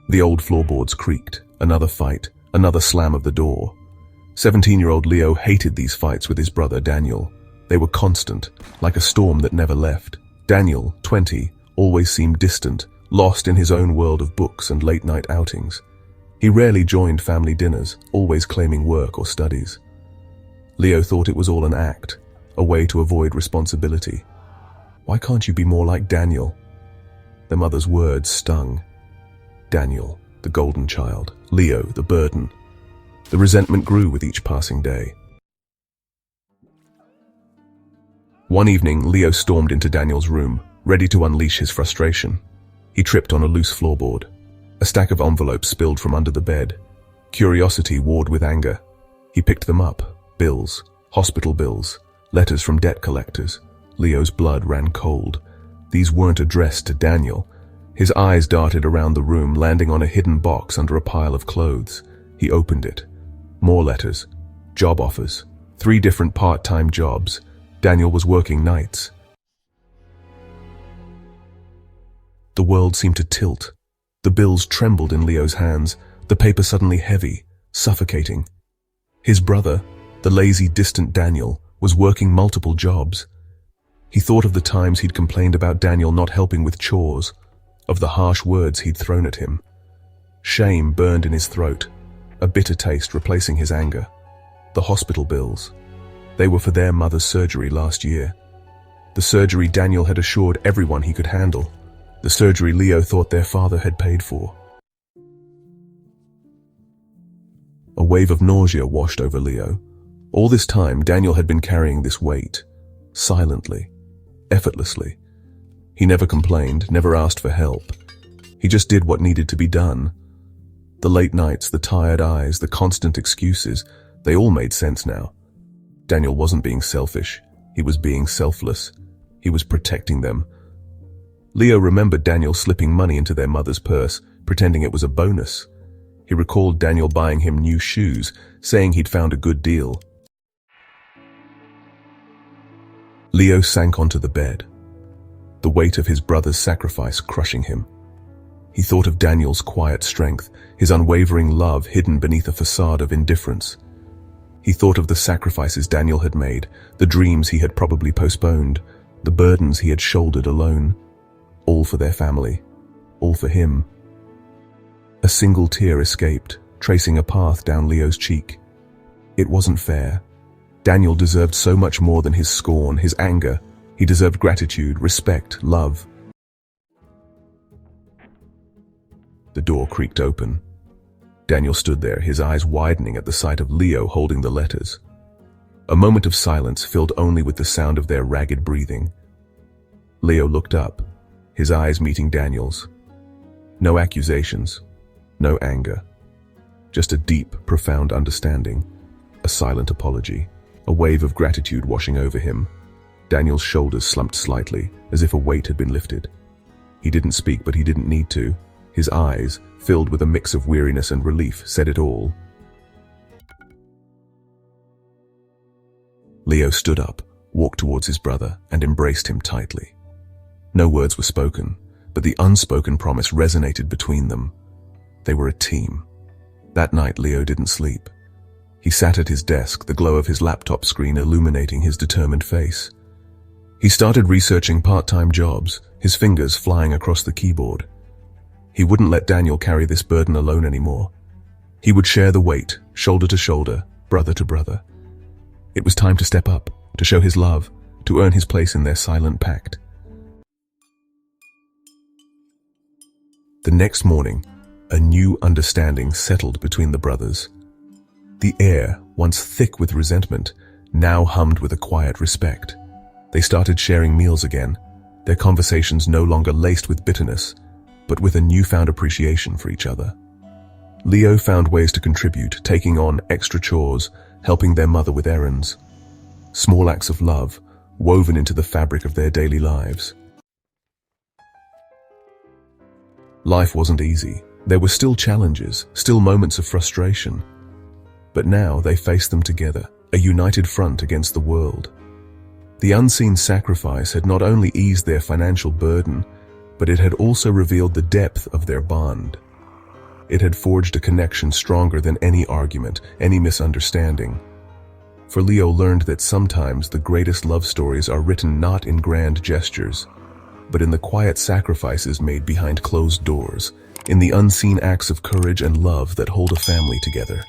The old floorboards creaked. Another fight, another slam of the door. 17-year-old Leo hated these fights with his brother Daniel. They were constant, like a storm that never left. Daniel, 20, always seemed distant, lost in his own world of books and late-night outings. He rarely joined family dinners, always claiming work or studies. Leo thought it was all an act, a way to avoid responsibility. Why can't you be more like Daniel? Their mother's words stung. Daniel, the golden child. Leo, the burden. The resentment grew with each passing day. One evening, Leo stormed into Daniel's room, ready to unleash his frustration. He tripped on a loose floorboard. A stack of envelopes spilled from under the bed. Curiosity warred with anger. He picked them up. Bills, hospital bills, letters from debt collectors. Leo's blood ran cold. These weren't addressed to Daniel. His eyes darted around the room, landing on a hidden box under a pile of clothes. He opened it. More letters. Job offers. 3 different part-time jobs. Daniel was working nights. The world seemed to tilt. The bills trembled in Leo's hands, the paper suddenly heavy, suffocating. His brother, the lazy, distant Daniel, was working multiple jobs. He thought of the times he'd complained about Daniel not helping with chores, of the harsh words he'd thrown at him. Shame burned in his throat, a bitter taste replacing his anger. The hospital bills. They were for their mother's surgery last year. The surgery Daniel had assured everyone he could handle. The surgery Leo thought their father had paid for. A wave of nausea washed over Leo. All this time, Daniel had been carrying this weight, silently, effortlessly. He never complained, never asked for help. He just did what needed to be done. The late nights, the tired eyes, the constant excuses, they all made sense now. Daniel wasn't being selfish. He was being selfless. He was protecting them. Leo remembered Daniel slipping money into their mother's purse, pretending it was a bonus. He recalled Daniel buying him new shoes, saying he'd found a good deal. Leo sank onto the bed, the weight of his brother's sacrifice crushing him. He thought of Daniel's quiet strength, his unwavering love hidden beneath a facade of indifference. He thought of the sacrifices Daniel had made, the dreams he had probably postponed, the burdens he had shouldered alone. All for their family, all for him. A single tear escaped, tracing a path down Leo's cheek. It wasn't fair. Daniel deserved so much more than his scorn, his anger. He deserved gratitude, respect, love. The door creaked open. Daniel stood there, his eyes widening at the sight of Leo holding the letters. A moment of silence filled only with the sound of their ragged breathing. Leo looked up, his eyes meeting Daniel's. No accusations, no anger. Just a deep, profound understanding, a silent apology, a wave of gratitude washing over him. Daniel's shoulders slumped slightly, as if a weight had been lifted. He didn't speak, but he didn't need to. His eyes, filled with a mix of weariness and relief, said it all. Leo stood up, walked towards his brother, and embraced him tightly. No words were spoken, but the unspoken promise resonated between them. They were a team. That night, Leo didn't sleep. He sat at his desk, the glow of his laptop screen illuminating his determined face. He started researching part-time jobs, his fingers flying across the keyboard. He wouldn't let Daniel carry this burden alone anymore. He would share the weight, shoulder to shoulder, brother to brother. It was time to step up, to show his love, to earn his place in their silent pact. The next morning, a new understanding settled between the brothers. The air, once thick with resentment, now hummed with a quiet respect. They started sharing meals again, their conversations no longer laced with bitterness, but with a newfound appreciation for each other. Leo found ways to contribute, taking on extra chores, helping their mother with errands. Small acts of love, woven into the fabric of their daily lives. Life wasn't easy. There were still challenges, still moments of frustration. But now they faced them together, a united front against the world. The unseen sacrifice had not only eased their financial burden, but it had also revealed the depth of their bond. It had forged a connection stronger than any argument, any misunderstanding. For Leo learned that sometimes the greatest love stories are written not in grand gestures, but in the quiet sacrifices made behind closed doors, in the unseen acts of courage and love that hold a family together.